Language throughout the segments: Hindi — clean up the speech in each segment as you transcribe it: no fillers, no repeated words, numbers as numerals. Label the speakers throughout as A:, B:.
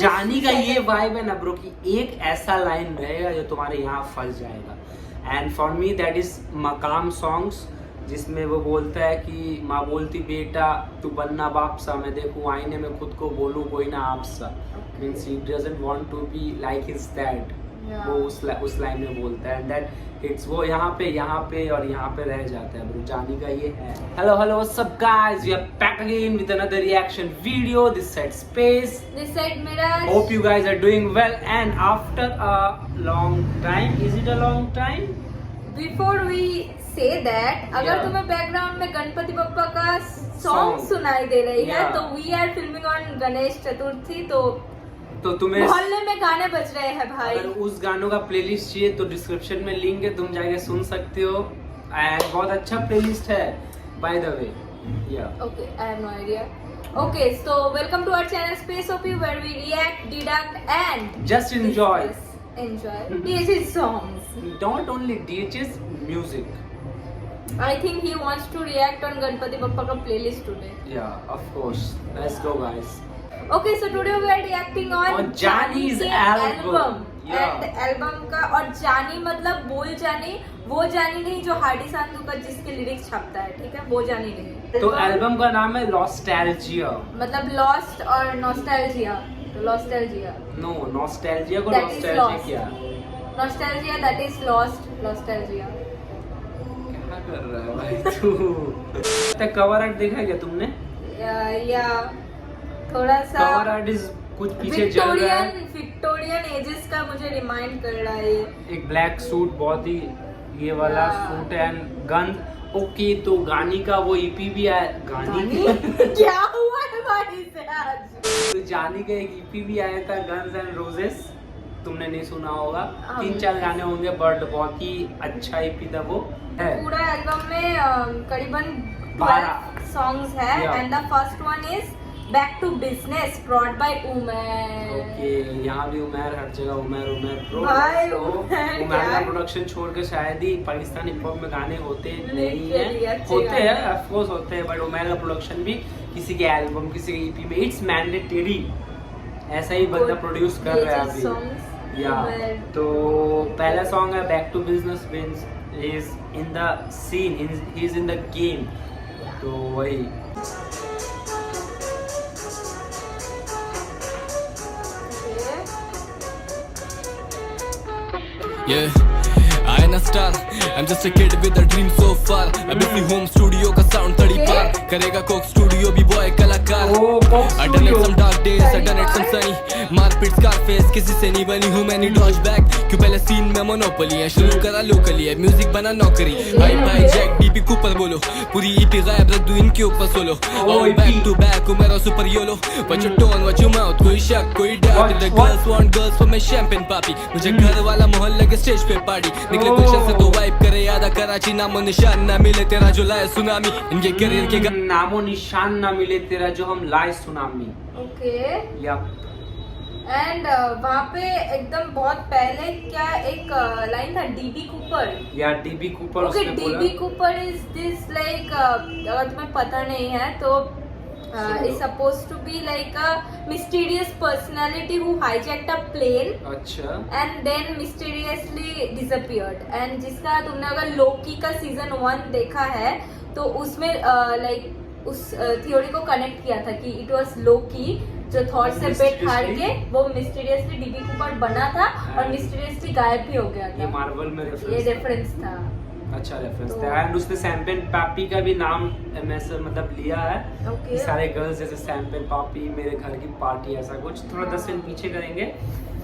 A: जानी का ये वाइब है ना ब्रो कि एक ऐसा लाइन रहेगा जो तुम्हारे यहाँ फंस जाएगा। And for me that is मकाम सॉन्ग्स, जिसमें वो बोलता है कि माँ बोलती बेटा तू बनना बाप सा, मैं देखूं आईने में खुद को बोलूं कोई ना आप सा। Means he doesn't want to be like his dad. वो उस लाइन में बोलता है एंड दैट इट्स वो यहाँ पे और यहाँ पे रह जाता है ब्रो। जानी का ये है। Hello what's up guys, we are back again with another reaction video. This side Space,
B: this side Miraj.
A: Hope you guys are doing well and after a long time, is it a long time?
B: Before we say that, अगर तुम्हें बैकग्राउंड में गणपति बप्पा का सॉन्ग सुनाई दे रही है तो we are filming on Ganesh Chaturthi, तो तुम्हें मोहल्ले में गाने बज रहे हैं भाई।
A: अगर उस गानों का प्लेलिस्ट चाहिए तो डिस्क्रिप्शन में लिंक है, तुम जाके सुन सकते हो। एंड बहुत अच्छा प्लेलिस्ट है by the way.
B: Okay, I have no idea. Okay, so welcome to our channel Space OP, where we react, deduct and
A: just enjoy
B: DH's songs.
A: Not only DH's music.
B: I think he wants to react on Ganpati Bappa ka playlist today.
A: Yeah, of course. Let's go, guys.
B: Okay, so today we are reacting on
A: Jani's album.
B: And album का, और जानी मतलब बोल जानी, वो जानी नहीं जो हार्डी सांधू का जिसके लिरिक्स छापता है, ठीक है, वो जानी नहीं।
A: तो एल्बम का नाम है नॉस्टैल्जिया,
B: मतलब लॉस्ट और नॉस्टैल्जिया, तो लॉस्टैल्जिया।
A: नो, नॉस्टैल्जिया को nostalgia,
B: nostalgia that is lost, lostalgia.
A: क्या कर रहा है भाई तू? कवर आर्ट देखा क्या तुमने?
B: या थोड़ा सा
A: कवर आर्ट इज कुछ पीछे चल रहा है,
B: विक्टोरियन एजेस का मुझे रिमाइंड कर रहा है। एक
A: ब्लैक सूट, बहुत ही ये वाला सूट एंड गन। ओके, तो गानी का वो ईपी भी आया। गानी
B: क्या हुआ है भाई से आज?
A: तो जानी का एक ईपी भी आया था, गन्स एंड रोजेस। तुमने नहीं सुना होगा, 3-4 गाने होंगे, बट बहुत ही अच्छा ईपी था वो।
B: पूरा एल्बम में करीबन 12 सॉन्ग्स है and the first one is back to business brought by Umar.
A: Okay, यहाँ भी उमर, हर जगह उमर
B: भाई,
A: उमर का प्रोडक्शन छोड़ के शायद ही पाकिस्तानी हिप हॉप में गाने होते नहीं है, होते हैं ऑफ कोर्स होते हैं, बट उमर का प्रोडक्शन भी किसी के एल्बम, किसी के ईपी में इट्स मैंडेटरी। ऐसा ही बंदा प्रोड्यूस कर रहा है अभी। या तो पहला सॉन्ग है back to business, means he is in the scene, he is in the game. तो वही
C: Yeah, I am a star. I'm just a kid with a dream so far. अभी अपनी home studio का sound तड़ी पार करेगा कोक स्टूडियो भी बॉय कलाकार। I done it some dark days, I done it some sunny. मारपीट स्कारफेस किसी से नहीं बनी हूँ मैंने डॉज बैक। क्यों पहले सीन में मोनोपोली है, शुरू करा लोकली है, म्यूजिक बना नौकरी। Hi fi jack DP Cooper बोलो, पूरी ईपी गायब रख दूं इनके ऊपर सोलो। All back to back हूँ मेरा super YOLO. Watch your tone, watch your mouth, कोई शक कोई doubt. The girls want girls for my champagne papi. मुझे घर वाला माहौल लगे स्टेज पे पार्टी। निकले गुलशन से तो वाइब करे याद आ कराची, नामो निशान ना मिले तेरा जो लाए सुनामी। इनके करियर के
A: नामो निशान ना मिले तेरा जो हम लाए सुनामी।
B: Okay,
A: yup.
B: एंड वहाँ पे एकदम बहुत पहले क्या एक लाइन था, डीबी कूपर।
A: या dB Cooper.
B: Okay, dB Cooper is this like, अगर तुम्हें पता नहीं है तो is supposed to be like a mysterious personality who hijacked a plane,
A: अच्छा,
B: and then mysteriously disappeared. And जिसका तुमने अगर लोकी का सीजन 1 देखा है तो उसमें लाइक उस थ्योरी को कनेक्ट किया था कि इट वाज लोकी जो थॉर से बेट हार के वो मिस्टीरियसली डीबी कूपर बना था और मिस्टीरियसली गायब भी हो गया था।
A: ये मार्वल में
B: ये रेफरेंस था।
A: अच्छा रेफरेंस था। एंड उसने सैम्पेन पापी का भी नाम मतलब लिया है।
B: Okay.
A: सारे गर्ल्स जैसे सैम्पेन पापी, मेरे घर की पार्टी, ऐसा कुछ। थोड़ा 10 सेकंड पीछे करेंगे।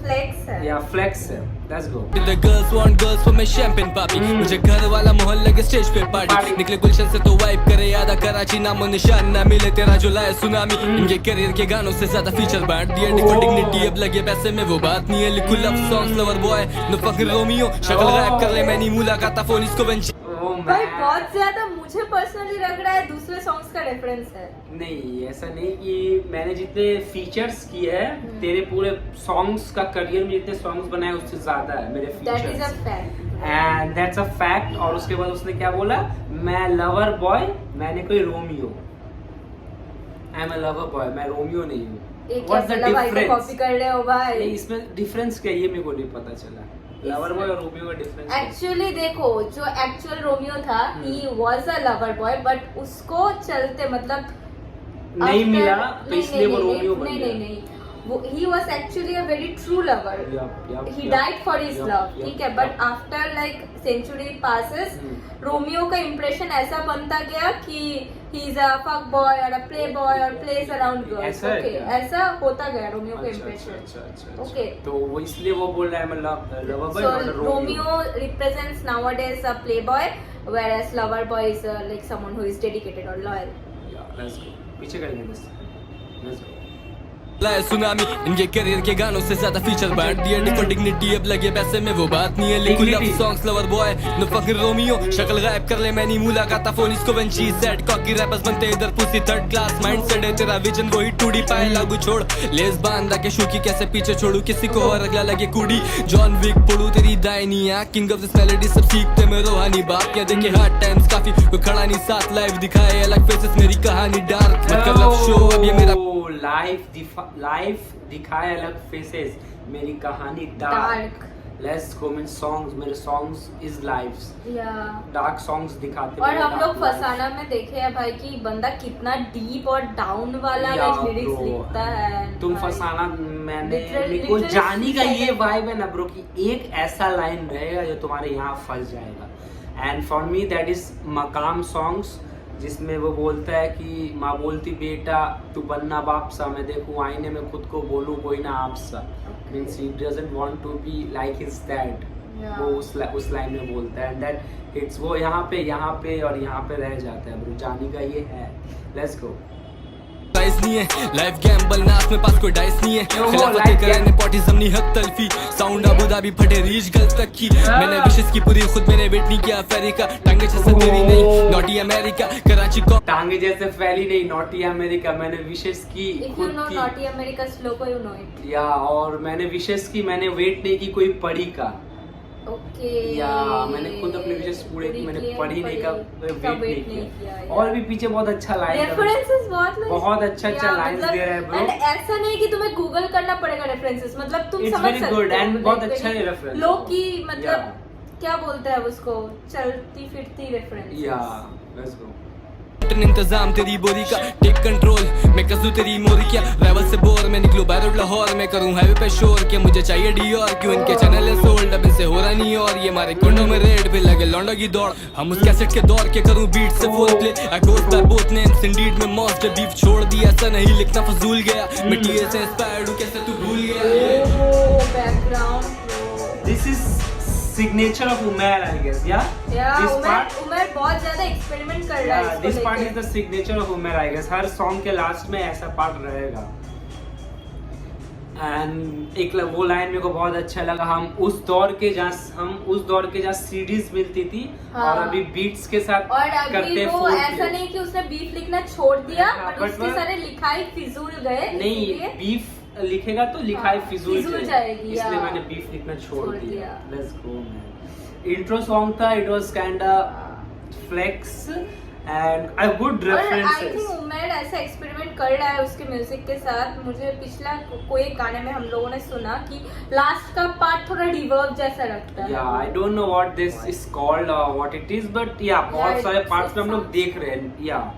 B: फ्लेक्स है
A: या फ्लेक्स है। Let's go.
C: The girls want girls for my champagne papi. मुझे घर वाला माहौल लगे स्टेज पे पार्टी। निकले गुलशन से तो वाइब करे याद आ कराची, नामो निशान ना मिले तेरा जो लाए सुनामी। इनके करियर के गानों से ज्यादा फीचर बांट दिए, डिफो डिग्निटी अब लगे पैसे में वो बात नहीं है। लिखू love songs lover boy no फकिर रोमियो, शक्ल गायब कर ले मैंने मुलाकात फोन इसको बंच।
B: भाई बहुत ज्यादा मुझे पर्सनली लग रहा है दूसरे सॉन्ग्स का रेफरेंस है।
A: नहीं, ऐसा नहीं कि मैंने जितने फीचर्स किए हैं तेरे पूरे सॉन्ग्स का करियर में जितने सॉन्ग्स बनाए उससे ज्यादा है मेरे features.
B: That is a fact
A: and that's a fact. और उसके बाद उसने क्या बोला, मैं लवर बॉय, मैंने कोई Romeo. I am a lover boy, मैं रोमियो नहीं हूँ।
B: एक
A: What's the
B: अकेला भाई को
A: difference?
B: कॉपी कर रहे हो भाई।
A: नहीं, इसमें डिफरेंस क्या है ये मेरे को नहीं पता चला। लवर बॉय और रोमियो का डिफरेंस
B: एक्चुअली देखो, जो एक्चुअल रोमियो था, he was a lover boy, but उसको चलते मतलब
A: नहीं
B: after-
A: मिला तो
B: नहीं,
A: इसलिए वो
B: नहीं,
A: रोमियो बन
B: नहीं,
A: गया।
B: नहीं, नहीं, वो ही was actually a very true lover. He died for his love, ठीक है, but after like century passes Romeo का इंप्रेशन ऐसा बनता गया कि he is a fuck boy और अ प्ले बॉय और प्लेस अराउंड गर्ल्स।
A: ऐसा है
B: ओके,
A: क्या?
B: ऐसा होता गया रोमियो का
A: अच्छा,
B: इंप्रेशन। ओके,
A: तो वो इसलिए वो बोल रहा है मतलब लवर बॉय
B: so
A: और Romeo.
B: Romeo represents nowadays a playboy, whereas lover boy is like someone who is dedicated or loyal.
A: Let's go, पीछे करेंगे बस। Let's go.
C: लाए सुनामी इनके करियर के गानों से ज्यादा फीचर बांट दिए डिफरेंट डिग्निटी अब लगे पैसे में वो बात नहीं है लिखो love
A: Dignity.
C: Songs lover boy no fucking Romeo शक्ल गायब कर ले मैंने मुलाकात फोन इसको when she said cocky rappers बनते इधर pussy third class mindset है तेरा विजन वही टूडी पाए लागू छोड़ लेस बांधा के शू की कैसे पीछे छोड़ू किसी को और अगला लगे कुड़ी जॉन विक पढ़ू तेरी दायनिया किंग ऑफ दिस मेलोडी सब सीखते में रोहानी बाप या देखे हार्ड टाइम्स काफी कोई खड़ा नहीं साथ लाइव दिखाए अलग फेसेस मेरी कहानी डार्क मत कर लव शो अब ये मेरा
A: लाइफ दिखाए अलग फेसेस मेरी कहानी dark. Let's go mean songs, मेरे songs is lives,
B: Yeah.
A: Dark songs दिखाते
B: और
A: मेरे
B: हम लोग
A: dark lives।
B: फसाना में देखे हैं भाई कि बंदा कितना डीप और डाउन वाला
A: या
B: लिरिक्स
A: bro,
B: लिखता है।
A: तुम
B: भाई।
A: फसाना मैंने
B: Literally-
A: मेरे को
B: literally
A: जानी का ये
B: second-
A: वाइब है ना ब्रो कि एक ऐसा लाइन रहेगा जो तुम्हारे यहाँ फंस जाएगा। And for me that is मकाम सॉन्ग्स, जिसमें वो बोलता है कि माँ बोलती बेटा तू बनना बाप सा, मैं देखूं आईने में खुद को बोलूं कोई ना आप सा। Means he doesn't want to be like his dad.
B: Yeah.
A: वो उस लाइन में बोलता है एंड दैट हिट्स वो यहाँ पे और यहाँ पे रह जाता है ब्रो। जानी का ये है। Let's go.
C: प्राइस नहीं है लाइफ गैम्बल नाच में पास कोई डाइस नहीं है
A: ओहो,
C: खिलाफत
A: life
C: करे
A: gamble।
C: नेपोटिज्म नहीं हक तलफी साउंड अबू धाबी फटे रीच गल तक की मैंने विशेष की पूरी खुद मैंने वेट नहीं किया अमेरिका टांगे जैसे तेरी नहीं नॉटी अमेरिका कराची को
A: टांगे जैसे फैली नहीं नॉटी अमेरिका, मैंने विशेष की
B: If you
A: खुद
B: know
A: की
B: Naughty America's logo, you know it.
A: या और मैंने विशेष की, मैंने वेट नहीं की कोई पढ़ी का।
B: Okay.
A: या मैंने खुद अपने विशेष पूरे की, मैंने पढ़ी नहीं का वेट नहीं किया।
B: yeah.
A: और भी पीछे बहुत अच्छा लाइन
B: रेफरेंसेस बहुत
A: अच्छा लाइंस दे रहा है ब्रो।
B: एंड ऐसा नहीं कि तुम्हें गूगल करना पड़ेगा रेफरेंसेस, मतलब तुम
A: It's
B: समझ
A: very
B: सकते
A: good
B: हो।
A: and
B: like
A: बहुत
B: very-
A: अच्छा है reference।
B: लोग की मतलब
A: Yeah.
B: क्या बोलते हैं उसको, चलती फिरती रेफरेंस।
A: या लेट्स गो।
C: इंतजाम तेरी बोरी का टेक कंट्रोल मैं कसू तेरी मोरी क्या राइवल से बोर मैं निकलूं बाहर लाहौर मैं करूं हाईवे पे शोर के मुझे चाहिए डियोर क्यों इनके चैनल है सोल्ड अब इनसे हो रहा नहीं और ये मारे कुंडों में रेड पे लगे लौंडो की दौड़ हम उस कैसेट के दौर के करूं बीट से four play I goes by both names Indeed में मॉस्ट बीफ छोड़ दिया ऐसा नहीं लिखना फजूल गया मैं टीए से इंस्पायर्ड हूं कैसे तू भूल गया
B: background
A: this is signature of Umar I guess. Yeah this part
B: Umar बहुत ज्यादा एक्सपेरिमेंट कर रहा है
A: दिस
B: इसको
A: पार्ट इज
B: लेके।
A: The signature of Umar I guess. हर सॉन्ग के लास्ट में ऐसा पार्ट रहेगा। एंड एक वो लाइन मेरे को बहुत अच्छा लगा, हम उस दौर के जहाँ सीडीज मिलती थी
B: हाँ।
A: और अभी बीट्स के साथ
B: और अभी
A: करते
B: वो
A: फोर
B: ऐसा
A: प्ले।
B: नहीं कि उसने बीफ लिखना छोड़ दिया,
A: हाँ,
B: बट
A: but
B: उसके
A: वो-
B: सारे लिखाई फिजूल गए।
A: नहीं
B: इसलिए
A: बीफ लिखेगा तो लिखाई
B: हाँ,
A: फिजूल
B: फिजूल जाएगी,
A: इसलिए
B: या।
A: मैंने बीफ लिखना छोड़
B: छोड़
A: दिया।
B: दिया।
A: Let's go man. Intro song था, it was kinda flex and a good
B: और आई थिंक
A: रेफरेंसेस।
B: उमर ऐसा एक्सपेरिमेंट कर रहा है उसके म्यूजिक के साथ। मुझे पिछला कोई एक गाने में हम लोगों ने सुना कि लास्ट का पार्ट थोड़ा रिवर्ब जैसा लगता है।
A: या I don't know what this is called और व्हाट इट इज बट या बहुत
B: Yeah,
A: सारे
B: it's-
A: पार्ट्स में हम लोग
B: it's-
A: देख रहे हैं। या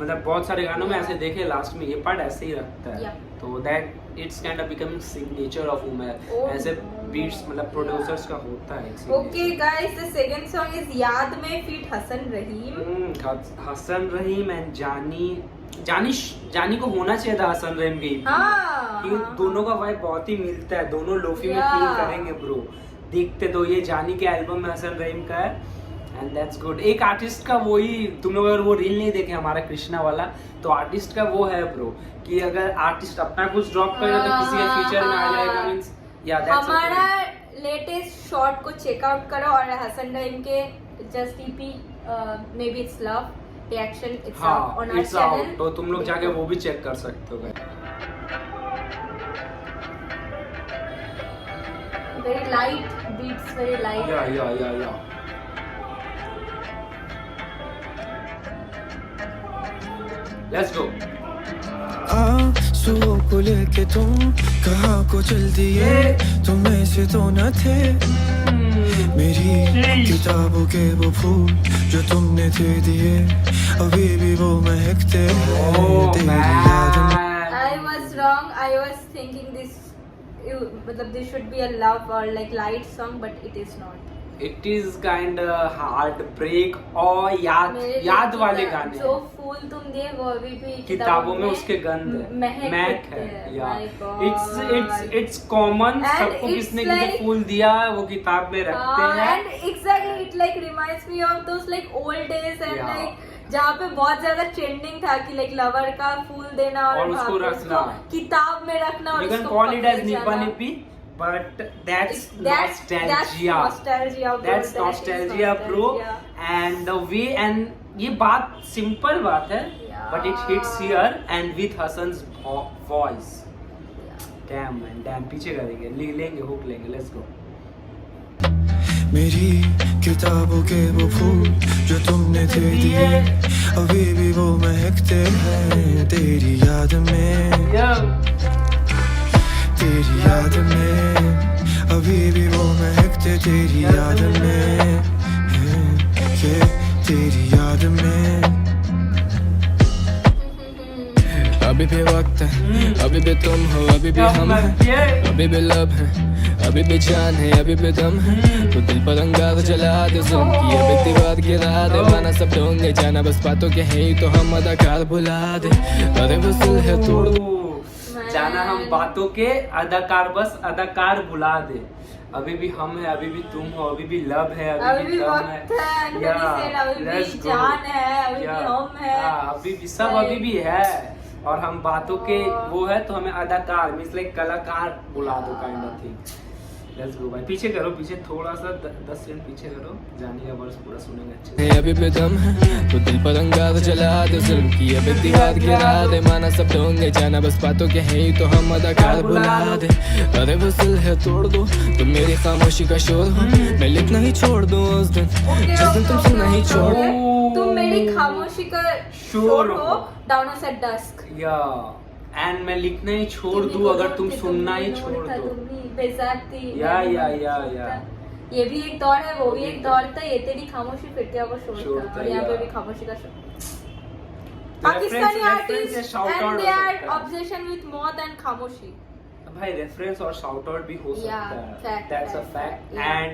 A: मतलब बहुत सारे गानों में
B: Yeah.
A: ऐसे देखे लास्ट में ये पार्ट ऐसे ही रखता है।
B: Yeah.
A: तो that it's kind of becoming signature of Umar.
B: Oh,
A: ऐसे
B: no.
A: बीट्स मतलब प्रोड्यूसर्स का होता है एक signature।
B: Okay guys, the second song is याद में फीट हसन रहीम।
A: हसन रहीम एंड जानी को होना चाहिए था हसन रहीम की।
B: हाँ,
A: क्योंकि
B: हाँ,
A: दोनों का वाइब बहुत ही मिलता है, दोनों लोफी में
B: Yeah.
A: फील करेंगे ब्रो। देखते तो ये जानी के एल्बम में हसन रहीम का है एंड दैट्स गुड। एक आर्टिस्ट का वही, तुम लोग अगर वो रील नहीं देखे हमारा कृष्णा वाला, तो आर्टिस्ट का वो है ब्रो कि अगर आर्टिस्ट अपना कुछ ड्रॉप करेगा तो किसी के फीचर में आ जाएगा। मींस या दैट्स
B: हमारा लेटेस्ट शॉट को चेकआउट करो और हसन रहीम के just EP maybe it's love reaction it's
A: हाँ
B: on our
A: it's out,
B: channel.
A: तो तुम लोग जाके वो भी चेक कर सकते हो।
B: Very light beats, very light.
A: Yeah let's go.
D: आंसुओं को लेके तुम कहाँ को चल दिए, तुम ऐसे तो न थे। मेरी किताबों के वो फूल जो तुमने दे दिए, अभी भी वो महकते हैं तेरी याद में।
B: I was wrong. I was thinking मतलब this should be a love or like light song, but it is not.
A: It is kind heartbreak और याद वाले गाने
B: जो फूल तुम दिए वो अभी भी
A: किताबों में उसके गंध महक है। या इट्स कॉमन, सबको किसने किसने फूल दिया है वो किताब में रखते हैं।
B: And exactly it like reminds me of those like old days and like जहाँ पे बहुत ज्यादा ट्रेंडिंग था कि लाइक लवर का फूल देना और
A: उसको रखना,
B: किताब में रखना और
A: you can call it as nipa but that's nostalgia bro, and the way, and ये बात सिंपल बात है but it hits here and with Hassan's voice, damn man, damn। पीछे करेंगे, लेंगे हुक लेंगे, let's go।
D: मेरी किताबों के वो फूल जो तुमने दे दिए, अभी भी वो महकते हैं तेरी याद में, तेरी याद में, अभी भी वो महकते तेरी याद में, ये तेरी याद में।
C: अभी भी वक्त है, अभी भी तुम हो, अभी भी हम हैं, अभी भी लब है, अभी भी जान है, अभी भी दम है। तो दिल पर अंगार जला दे, जुल्म की अभी दीवार गिरा दे, माना सब होंगे जाना बस बातों के हैं तो हम अदाकार बुला दे। अरे वसूल है तोड़
A: जाना हम बातों के, अदाकार बस अदाकार बुला दे। अभी भी हम है, अभी भी तुम हो, अभी भी लब है, अभी भी दम है,
B: अभी भी जान है, अभी भी हम है,
A: अभी भी सब अभी भी है। और हम बातों के वो है तो हमें अदाकार मींस लाइक कलाकार बुला दो kind of thing. Let's go भाई, पीछे करो, पीछे थोड़ा सा 10 सेकंड पीछे करो, जानी का वर्स पूरा सुनेंगे अच्छे से।
C: अभी भी दम है तो दिल पर अंगार जला दे, जुल्म की अभी दीवार गिरा दे, माना सब होंगे जाना बस बातों के हैं तो हम अदाकार बुला दे। अरे वसूल है तोड़ दो, तुम मेरी खामोशी का शोर हो, मैं लिखना ही छोड़ दूं उस दिन जिस दिन तुम सुनना ही छोड़ दो।
B: तुम मेरी खामोशी का शोर हो, डाउन एट डस्क।
A: या एंड मैं लिखना ही छोड़ दूं अगर तुम सुनना ही छोड़ दो। या
B: ये भी एक दौर है, वो भी एक दौर था, ये तेरी खामोशी फिर क्या वो शोर था, और यहाँ पे भी खामोशी का शोर। Pakistani artist and they are obsession with more than खामोशी।
A: भाई रेफरेंस और शाउट आउट भी हो सकता है, that's a fact.
B: yeah.
A: And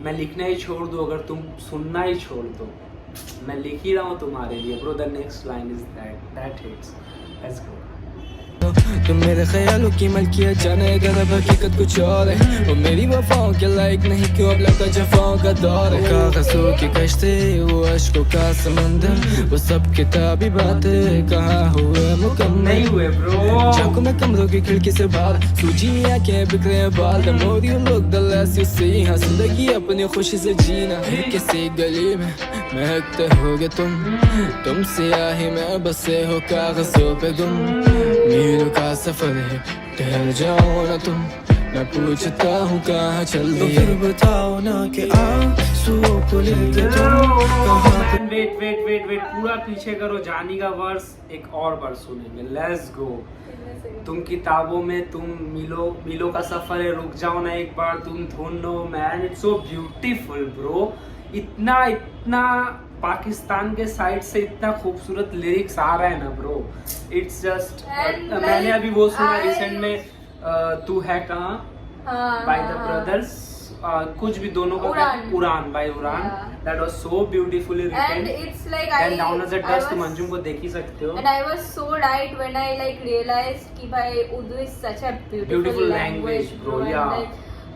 A: मैं लिखना ही छोड़ दूं अगर तुम सुनना ही छोड़ दो। मैं लिख ही रहा हूँ तुम्हारे लिए bro, the next line is that hits. Let's go.
C: तुम मेरे ख्यालों की मलकियत जाने अगर अब हकीकत कुछ और है, वो मेरी वफाओं के लायक नहीं क्यों अब लगता जफाओं का दौर है। कागजों की कश्ती वो अश्कों का समंदर, वो सब किताबी बातें कहाँ हुए मुकम्मल
A: नहीं हुए ब्रो।
C: झांकू मैं कमरों की खिड़की से बाहर, सूजी आंखें बिखरे बाल, the more you look the less you see। हाँ जिंदगी अपनी खुशी से जीना, किसी गली में महकते होगे तुम सियाही में बसे हो कागजों पे गुम। मीलों का सफर है ठहर जाओ ना तुम, मैं पूछता हूँ कहाँ चल
D: तो
C: दिया।
D: फिर बताओ ना कि आंसुओं को लेके तुम कहाँ।
A: वेट पूरा पीछे करो, जानी का वर्स एक और बार सुनेंगे। Let's go. तुम किताबों में, तुम मिलो का सफर है, रुक जाओ ना एक बार, तुम ढूंढो man, it's so beautiful bro. इतना पाकिस्तान के साइड से इतना खूबसूरत लिरिक्स आ रहा है ना ब्रो, इट्स जस्ट। मैंने अभी वो सुना रिसेंट में, तू है कहाँ बाय द ब्रदर्स, कुछ भी दोनों का उड़ान बाय उड़ान, that was so beautifully written
B: and it's like
A: and down as a dust. तुम अंजुम को देख ही सकते हो।
B: And I was so right when I like realised कि भाई Urdu is such a beautiful language bro.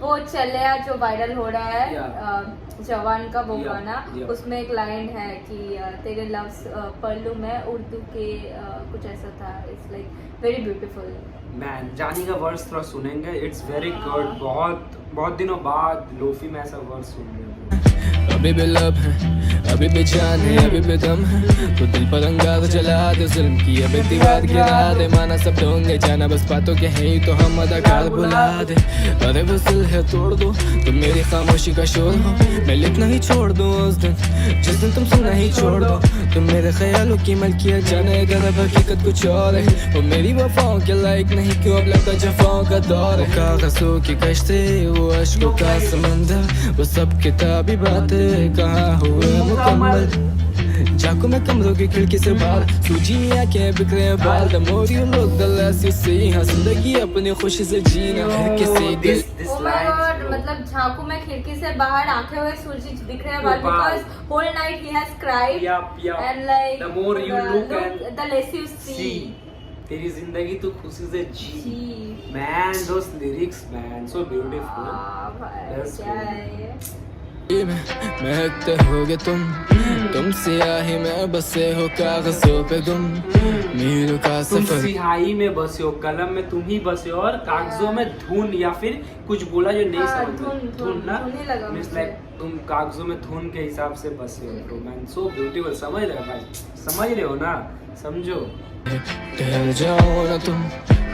B: वो चलिया जो वायरल हो रहा है जवान का वो गाना, उसमें एक लाइन है कि तेरे लफ्ज पढ़ लूं मैं उर्दू के, कुछ ऐसा था। It's like very beautiful
A: man. जानी का वर्स थोड़ा सुनेंगे, इट्स वेरी गुड। बहुत दिनों बाद लोफी में ऐसा वर्स सुन रहे हैं।
C: अभी भी लब है, अभी भी जान है, अभी भी दम है, तो दिल पर अंगार जला दे, जुल्म की अभी दीवार गिरा दे, माना सब होंगे जाना बस बातों के हैं तो हम अदाकार बुला दे। अरे बस दिल है तोड़ दो, तुम मेरी खामोशी का शोर हो, मैं लिखना ही छोड़ दूं उस दिन जिस दिन तुम सुनना ही छोड़ दो। तुम मेरे ख्यालों की मलकियत जाने अगर अब हकीकत कुछ और है, वो मेरी वफाओं के लायक नहीं क्यों अब लगता जफाओं का दौर है। कागजों की कश्ती, वो अश्कों का समंदर, वो सब किताबी बातें कहाँ हुए मुकम्मल। झांकू मैं कमरों की खिड़की से बाहर, सूजी आंखें बिखरे बाल, the more you look the less you see। हाँ जिंदगी अपनी खुशी से जीना है किसी
A: This
B: Oh my
A: lines,
B: God,
A: bro.
B: मतलब झांकू में खिड़की से बाहर आंखें हुए सूरज बिखरे बाल, because whole night he has cried
A: Yup.
B: and like
A: The more you look and
B: the less you see.
A: see, तेरी जिंदगी तू खुशी से जी।
B: जी।
A: Man, those lyrics, man, so beautiful.
B: हाँ भाई
A: That's
B: क्या
A: cool.
B: है ये?
C: महकते होगे तुम सियाही में बसे हो कागजों पे गुम, मीलों का
A: तुम
C: सफर।
A: सिहाई में बसे हो, कलम में तुम ही बसे हो, और कागजों में धुन या फिर कुछ बोला जो नहीं
B: हाँ,
A: समझ
B: धुन
A: ना
B: ही लगा
A: मीन्स
B: मुझे।
A: लाइक तुम कागजों में धुन के हिसाब से बसे हो। तो मैन सो ब्यूटीफुल, समझ रहे हो भाई, समझ रहे हो ना, समझो।
C: ठहर जाओ ना तुम,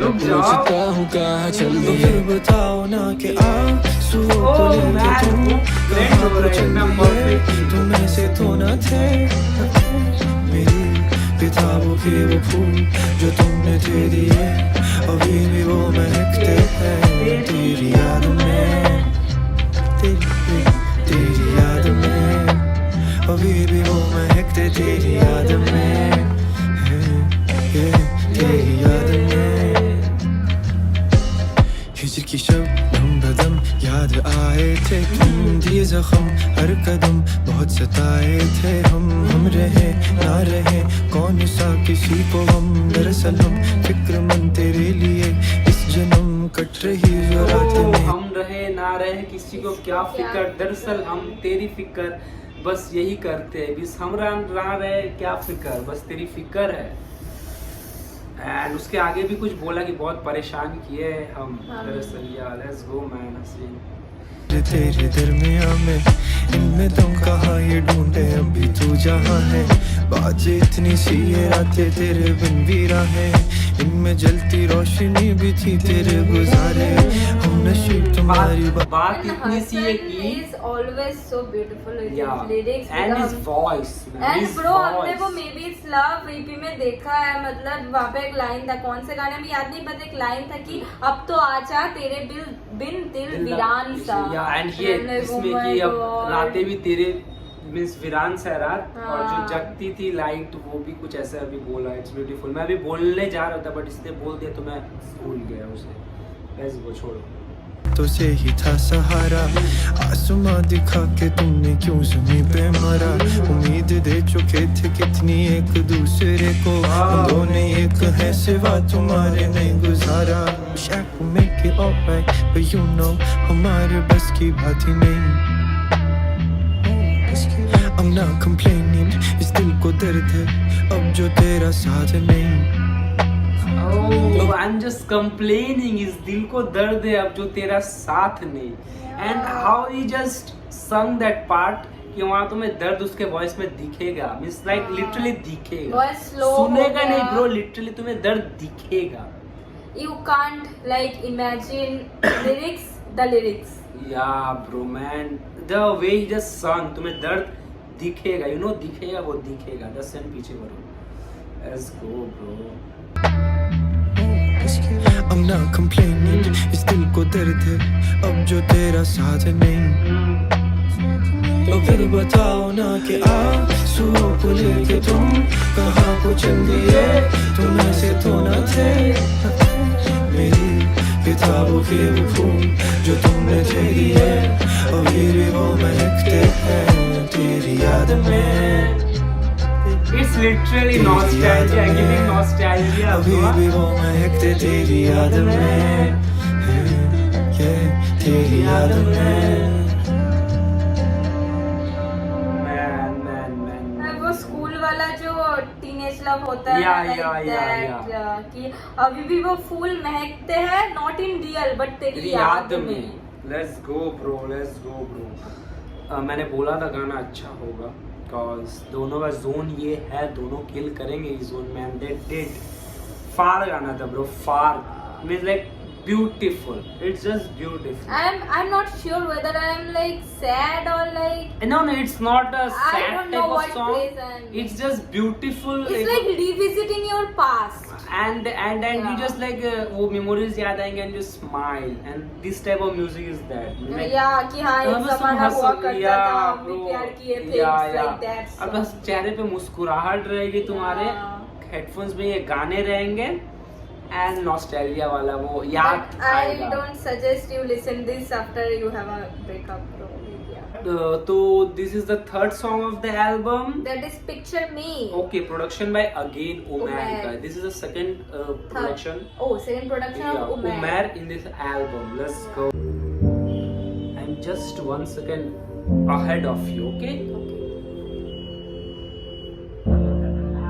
A: रुक जाओ।
C: पूछता हूँ कहाँ चल
D: तो
C: दिए।
D: फिर बताओ ना कि आंसुओं को
A: Oh,
D: लेके
A: man,
D: तुम
A: blend
D: कहाँ
A: हो
D: को
A: रहा है
D: चल
A: एकदम
D: दिए।
A: perfect।
D: तुम ऐसे तो न थे मेरी किताबों के वो फूल जो तुमने दे दिए, अभी भी वो महकते हैं तेरी याद में, तेरी याद में, अभी भी वो महकते तेरी याद में, तेरी याद में। हिजर की शबनम बदम याद आए थे तुम, दिए जख्म हर कदम बहुत सताए थे हम रहे ना रहे कौन सा किसी को हम, दरअसल हम फिक्रमंद तेरे लिए इस जन्म कट रही जो रात में।
A: हम रहे ना रहे किसी को क्या फिक्र, दरअसल हम तेरी फिक्र बस यही करते हैं, बस हम ना रहे क्या फिक्र, बस तेरी फिक्र है। एंड उसके आगे भी कुछ बोला कि बहुत परेशान किए हम, दरअसल या लेट्स गो मैन हसीन।
D: तेरे दरमिया में इनमें तुम कहाँ ये ढूंढे, अभी तू जहाँ है बातें इतनी सी ये रातें तेरे बिन भी राहें, इनमें जलती रोशनी भी थी तेरे गुजारे, हम नशीब तुम्हारी
A: बात इतनी सी है
B: Hassan
A: कि
B: is always so beautiful with
A: या
B: his lyrics
A: and his voice
B: and bro हमने वो may be it's love EP में देखा है, मतलब वहाँ पे एक लाइन था, कौन से गाने में याद नहीं, बस एक लाइन था कि अब तो आजा तेरे बिन दिल वीरान सा।
A: या एंड ये इसमें कि अब रातें भी तेरे मीन्स वीरान सा है रात, और जो जगती थी लाइट वो भी कुछ ऐसा अभी बोला, इट्स ब्यूटीफुल। मैं अभी बोलने जा रहा था बट इसने बोल दिया तो मैं भूल गया उसे, बस वो छोड़ो।
D: तो से ही था सहारा, आसमां दिखा के तुमने क्यों ज़मीं पे मारा, उम्मीद दे चुके थे कितनी एक दूसरे को, हम दोनों एक है सिवा तुम्हारे नहीं गुजारा। Wish I could make it alright but you know हमारे बस की बात ही नहीं। I'm not complaining, इस दिल को दर्द है अब जो तेरा साथ नहीं।
A: Oh, I'm just complaining, इस दिल को दर्द है अब जो तेरा साथ नहीं। And how he just sung that part कि वहाँ तुम्हें दर्द उसके वॉइस में दिखेगा, मीन्स लाइक लिटरली दिखेगा,
B: Voice slow
A: सुनेगा
B: हो
A: नहीं
B: गया।
A: ब्रो, लिटरली तुम्हें दर्द दिखेगा।
B: You can't like imagine the lyrics.
A: या bro man the way he just sung, तुम्हें दर्द दिखेगा, यू नो दिखेगा, वो दिखेगा। 10 सेकंड पीछे करो, let's go bro.
D: I'm not complaining, इस दिल को दर्द है अब जो तेरा साथ नहीं। तो फिर बताओ ना कि आंसुओं को लेके तुम कहाँ को चल दिए, तुम ऐसे तो न थे मेरी किताबों के वो फूल जो तुमने दे दिए, अभी भी वो महकते हैं तेरी याद में।
A: It's literally nostalgia, giving nostalgia.
D: अभी भी वो महकते तेरी याद में, तेरी याद में।
A: Man.
B: वो स्कूल वाला जो टीनेज लव होता है
A: Yeah,
B: like
A: yeah,
B: that, कि अभी भी वो फूल महकते हैं, नॉट इन रियल बट तेरी याद में।
A: Let's go bro, let's go bro. मैंने बोला था गाना अच्छा होगा, बिकॉज दोनों का जोन ये है, दोनों किल करेंगे इस जोन में, एंड दे डिड। फार गाना था bro, far means like beautiful, it's just beautiful.
B: I'm not sure whether I am like sad or like
A: No, it's not a
B: I
A: sad
B: don't know
A: type of
B: what
A: song.
B: phrase I'm-
A: It's just beautiful.
B: it's like revisiting your past.
A: and you
B: Yeah.
A: just like वो memories याद आएंगे and you smile, and this type of music is that. Like,
B: या कि हाँ एक
A: बस
B: जमाना
A: हंस-
B: हुआ करता
A: या,
B: था, हम भी
A: bro,
B: प्यार किए थे,
A: या,
B: it's
A: या।
B: like that
A: और
B: song.
A: बस चेहरे पे मुस्कुराहट रहेगी तुम्हारे,
B: हाँ।
A: हेडफोन्स में ये गाने रहेंगे, एंड नॉस्टैल्जिया वाला वो याद
B: But I
A: आएगा।
B: don't suggest you listen this after you have a breakup, bro. Yeah.
A: तो this is the third song of the album.
B: That is Picture Me.
A: Okay, production by again Umair.
B: Umair.
A: This is the second production.
B: Oh, second production
A: Yeah,
B: of Umair.
A: Umair in this album. Let's go. I'm just 1 second ahead of you, okay?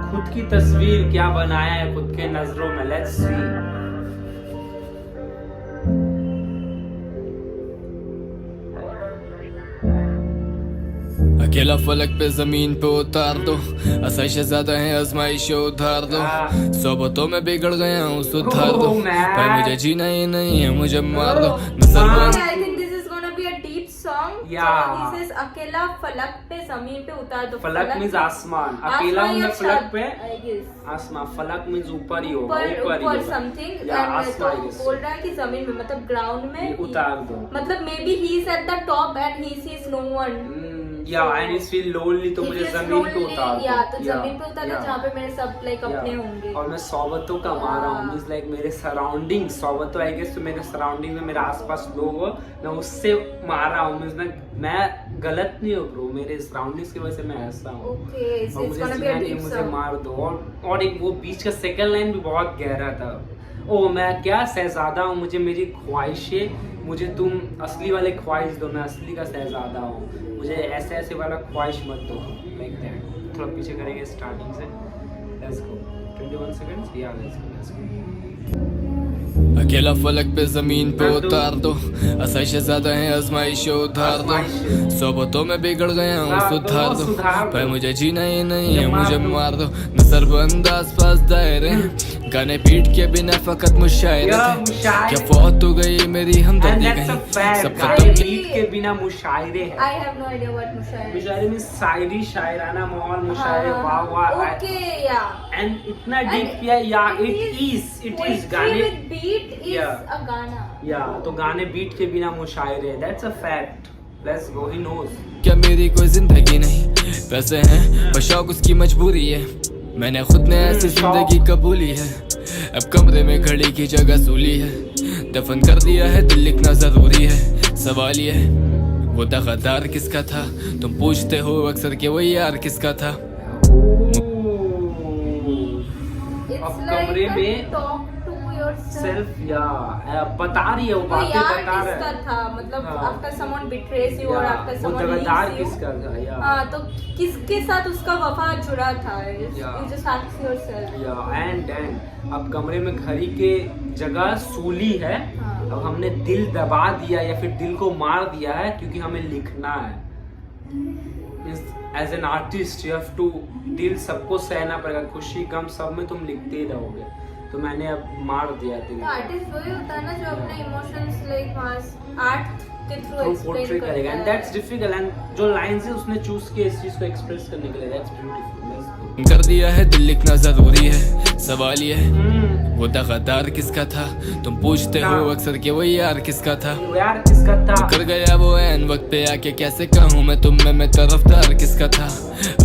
A: खुद की तस्वीर क्या बनाया है खुद के नजरों में, लेट्स सी।
C: अकेला फलक पे जमीन पे उतार दो, आसाइश ज्यादा है आजमाइश उधार दो, सोबतों में बिगड़ गया हूँ सुधार दो, पर मुझे जीना ही नहीं है मुझे मार दो, नजर बंद।
B: I think this is gonna be a deep song.
A: Yeah.
B: So this is अकेला फलक पे जमीन पे उतार दो.
A: फलक मीन्स आसमान, अकेला हूँ मैं फलक पे,
B: I guess.
A: आसमान, फलक मीन्स ऊपर ही होगा, ऊपर ही
B: ऊपर
A: होगा।
B: समथिंग,
A: या
B: तो
A: आसमान ही
B: बोल रहा है कि जमीन में मतलब ग्राउंड में
A: उतार दो।
B: मतलब maybe he is at the top and he sees no one.
A: Yeah and it's feel lonely, तो मुझे जमीन पे उतार दो।
B: या तो जमीन पे उतार दो
A: या।
B: जहाँ पे मेरे सब लाइक अपने होंगे।
A: और मैं सोबतों का मारा हूँ, मींस लाइक मेरे सराउंडिंग, सोबतों आई गेस तो मेरे सराउंडिंग में मेरे आसपास लोग हो, मैं उससे मारा हूँ, मींस मैं गलत नहीं हूँ ब्रो, मेरे सराउंडिंग्स की वजह से मैं ऐसा हूँ।
B: ओके,
A: और
B: it's gonna be a deep
A: मुझे
B: सॉन्ग।
A: मार दो। और एक वो बीच का सेकंड लाइन भी बहुत गहरा था। ओ मैं क्या शहजादा हूँ, मुझे मेरी ख्वाहिशें, मुझे तुम असली वाले ख्वाहिश दो, मैं असली का शहजादा हूँ, मुझे ऐसे ऐसे वाला ख्वाहिश मत दो, लाइक दैट। थोड़ा पीछे करेंगे स्टार्टिंग से, लेट्स गो 21 सेकंड्स। या लेट्स गो।
C: अकेला फलक पे जमीन पे उतार दो, आसाइश ज्यादा है आजमाइश उधार दो, सोबतों में बिगड़ गया हूँ सुधार दो, पर मुझे जीना ही नहीं है मुझे मार दो, नजर बंद आसपास दायरे, गाने पीट के बिना फकत मुशायरे थे, क्या फौत हो गई मेरी हमदर्दी गई, सब खत्म की।
A: बीट के बिना मुशायरे है।
B: I have no idea what मुशायरे।
A: मुशायरे में शायरी, शायराना माहौल, मुशायरे, वाह वाह।
B: ओके या।
A: एंड इतना डीप किया, या इट इज गाने
B: with beat is
A: Yeah.
B: a गाना।
A: या तो गाने बीट के बिना मुशायरे, that's a fact. Let's go, he knows.
C: क्या मेरी कोई जिंदगी नहीं, पैसे हैं पर शौक उसकी मजबूरी है, मैंने खुद ने ऐसी जिंदगी कबूली है, अब कमरे में घड़ी की जगह सूली है, दफन कर दिया है दिल लिखना जरूरी है, सवाल ये है वो दगादार किसका था, तुम पूछते हो अक्सर कि वो यार किसका था।
B: It's
A: अब
B: like
A: कमरे
B: a
A: में
B: talk to yourself।
A: सेल्फ या बता रही है, वो
B: वो
A: बातें
B: यार
A: बता रहा
B: किसका
A: है।
B: था, मतलब
A: हाँ।
B: आफ्टर समवन बिट्रेस यू और
A: या,
B: आफ्टर
A: वो
B: समवन
A: दगादार
B: लीव्स यू।
A: किसका था, या
B: हाँ, तो किसके साथ उसका वफा जुड़ा था,
A: Yeah.
B: you just ask yourself।
A: या एंड अब कमरे में घड़ी के जगह सूली है,
B: हाँ।
A: अब हमने दिल दबा दिया या फिर दिल को मार दिया है, क्योंकि हमें लिखना है। As an artist you have to, दिल सबको सहना पड़ेगा, खुशी गम सब में तुम लिखते ही रहोगे, तो मैंने अब मार दिया दिल
B: तो आर्टिस्ट वही होता है ना जो अपने इमोशंस लाइक आर्ट के थ्रू
A: को
B: एक्सप्लेन
A: पोर्ट्रे
B: करता
A: करेगा,
B: है।
A: एंड दैट्स डिफिकल्ट, एंड जो लाइंस है उसने चूज किया इस चीज को एक्सप्रेस करने के लिए, दैट्स ब्यूटीफुल।
C: कर दिया है दिल लिखना जरूरी है, सवाल ये है वो दगादार किसका था, तुम पूछते हो अक्सर कि वो यार किसका था,
A: यार किसका था,
C: कर गया वो ऐन वक्त पे आके, कैसे कहूँ मैं तुम में मैं तरफदार किसका था,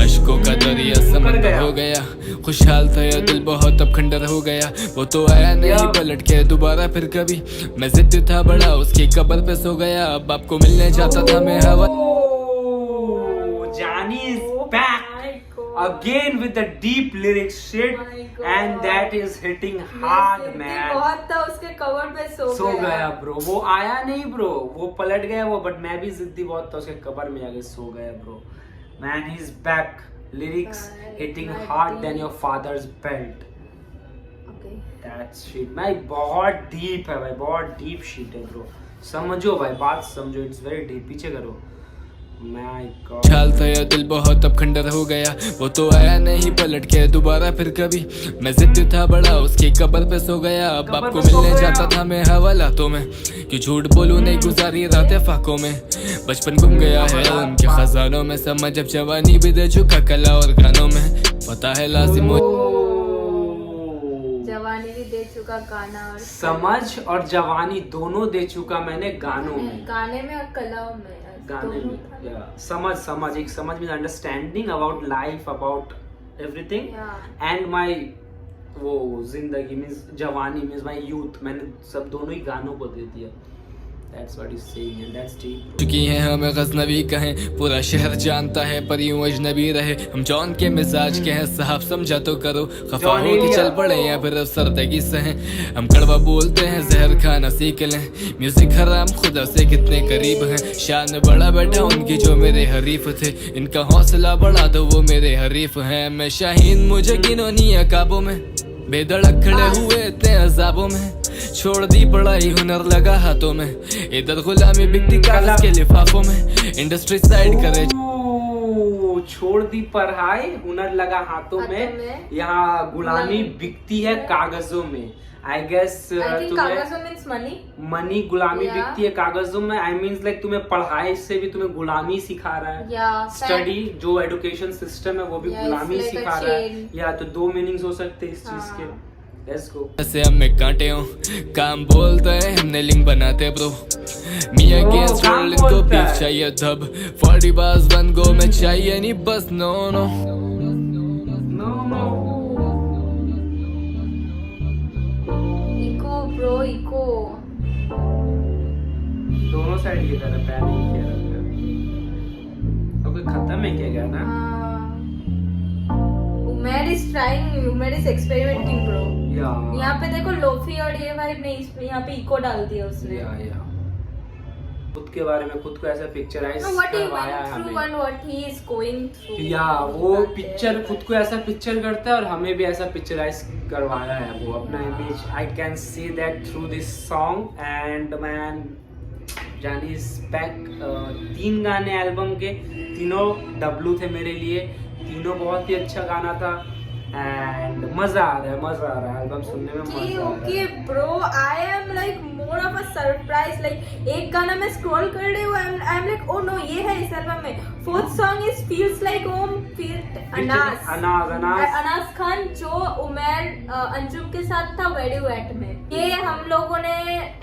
C: अश्कों का दरिया समंदर हो गया, खुशहाल था या दिल बहुत अब खंडर हो गया, वो तो आया नहीं पलट के दोबारा फिर कभी, मैं जिद था बड़ा उसकी कब्र पे सो गया, अब आपको मिलने जाता था मैं हवा।
A: Johnny is back again with the deep lyrics shit,
B: My God.
A: and that is hitting hard man।
B: बहुत था उसके कवर पे
A: सो गया ब्रो, वो आया नहीं ब्रो, वो पलट गया वो, बट मैं भी जिद्दी बहुत था, उसके कबर में आके सो गया bro. Man he is back, lyrics hitting hard than your father's belt,
B: okay.
A: That's shit भाई, बहुत डीप है भाई, बहुत डीप शिट है ब्रो, समझो भाई, बात समझो, इट्स वेरी डीप। पीछे करो, माय गॉड।
C: ख्याल था या दिल बहुत अब खंडर हो गया, वो तो आया नहीं पलट के दोबारा फिर कभी। मैं जिद्दी था बड़ा उसकी कब्र पे सो गया, अब आपको मिलने जाता था मैं हवालातों में। कि झूठ बोलूं नहीं गुजारी रातें फाकों में, बचपन गुम गया है उनके खजानों में। समझ अब जवानी भी दे चुका कला और गानों में, पता है लाजिम
B: जवानी भी दे चुका गाना और
A: समझ और जवानी दोनों दे चुका मैंने गानों में,
B: गाने में और कलाओं में।
A: गाने में या समझ एक समझ में understanding about life, about everything and my वो जिंदगी मींस जवानी मींस माय यूथ, मैंने सब दोनों ही गानों को दे दिया। That's what he's saying and that's deep.
C: चुकी हैं हमें गजनबी कहें, पूरा शहर जानता है पर यूं अजनबी रहे। हम जॉन के मिजाज के हैं साहब समझा तो करो, खफा हो कि चल पड़े या फिर सरदगी सहें। हम कड़वा बोलते हैं जहर खाना सीख लें, म्यूजिक हराम खुदा से कितने करीब हैं। शान बड़ा बैठा उनकी जो मेरे हरीफ थे, इनका हौसला बढ़ा दो वो मेरे हरीफ हैं। मैं शाहीन मुझे गिनो नहीं है काबू में, बेधड़क खड़े हुए इतने अजाबों में। छोड़ दी पढ़ाई हुनर लगा हाथों में, इधर गुलामी बिकती कागज के लिफाफों में। इंडस्ट्री साइड करे
A: छोड़ दी पढ़ाई हुनर लगा हाथों में, यहाँ गुलामी बिकती है कागजों में। आई गेस मनी गुलामी बिकती है कागजों में। आई मीन्स लाइक तुम्हें पढ़ाई से भी तुम्हें गुलामी सिखा रहा है, स्टडी जो एजुकेशन सिस्टम है वो भी गुलामी सिखा रहा है। या तो दो मीनिंग्स हो सकते हैं इस चीज के। Let's go.
C: ऐसे हम में कांटे हो काम बोलते हैं हमने लिंक बनाते ब्रो। मियां अगेंस्ट वर्ल्ड इनको बीफ चाहिए धब, 40 बाज 1 गो में चाहिए नहीं बस no no.
B: Echo bro echo
A: दोनों साइड ये कर रहा है, पैर नहीं कह रहा है। अब खत्म है क्या गाना?
B: Umer is trying, Umer is experimenting bro.
A: Yeah.
B: यहाँ पे देखो लोफी और ये वाइब नहीं, यहाँ पे इको डाल दिया उसने।
A: खुद के बारे में खुद को ऐसा पिक्चराइज करवाया है हमें।
B: What he is going through.
A: या वो पिक्चर खुद को ऐसा पिक्चर करता है और हमें भी ऐसा पिक्चराइज करवाया है वो अपना image. I can see that through this song and man जानी इज बैक। 3 गाने एल्बम के, तीनों डब्लू थे मेरे लिए, तीनों बहुत ही अच्छा गाना था एंड मजा आ रहा है एल्बम सुनने में, मजा आ रहा है।
B: Bro I am like more of a surprise. Like एक गाना मैं स्क्रॉल कर रही हूँ, I am like oh no ये है इस एल्बम में। 4th song is feels like home feat Anas Khan जो उमेर अंजुम के साथ था वेरी वेट में। ये हम लोगों ने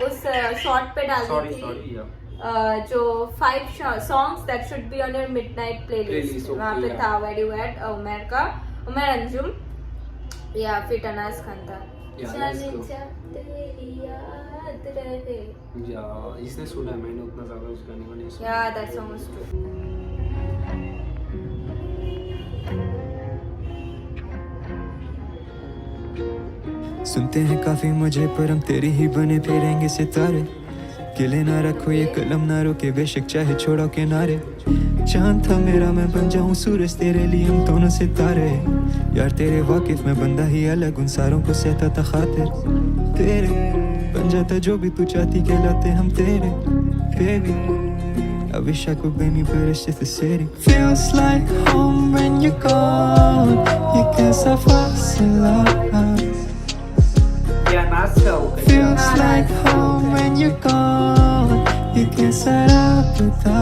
B: उस शॉर्ट पे डाल दी थी जो 5 songs that should be on your midnight playlist। वहाँ पे था वेरी वेट उमेर का, उमेर अंजुम या फिर अनास खान था।
A: इसने सुना, मैंने उतना ज्यादा उस गाने को नहीं सुना।
B: Yeah, that song was true.
D: सुनते हैं काफी मुझे पर हम तेरी ही बने फिरेंगे सितारे। गिले ना रखो ये कलम ना रोके बेशक चाहे छोड़ो किनारे। चांद था मेरा मैं बन जाऊं सूरज तेरे लिए हम दोनों सितारे। यार तेरे वाकिफ में बंदा ही अलग उन सारों को सहता था खातिर तेरे। बन जाता जो भी तू चाहती कहलाते हम तेरे baby। I wish I could blame you but it's just the city। Feels like home when you're gone, ये कैसा फासला। Feels like home when you're gone, ये कैसा राबता।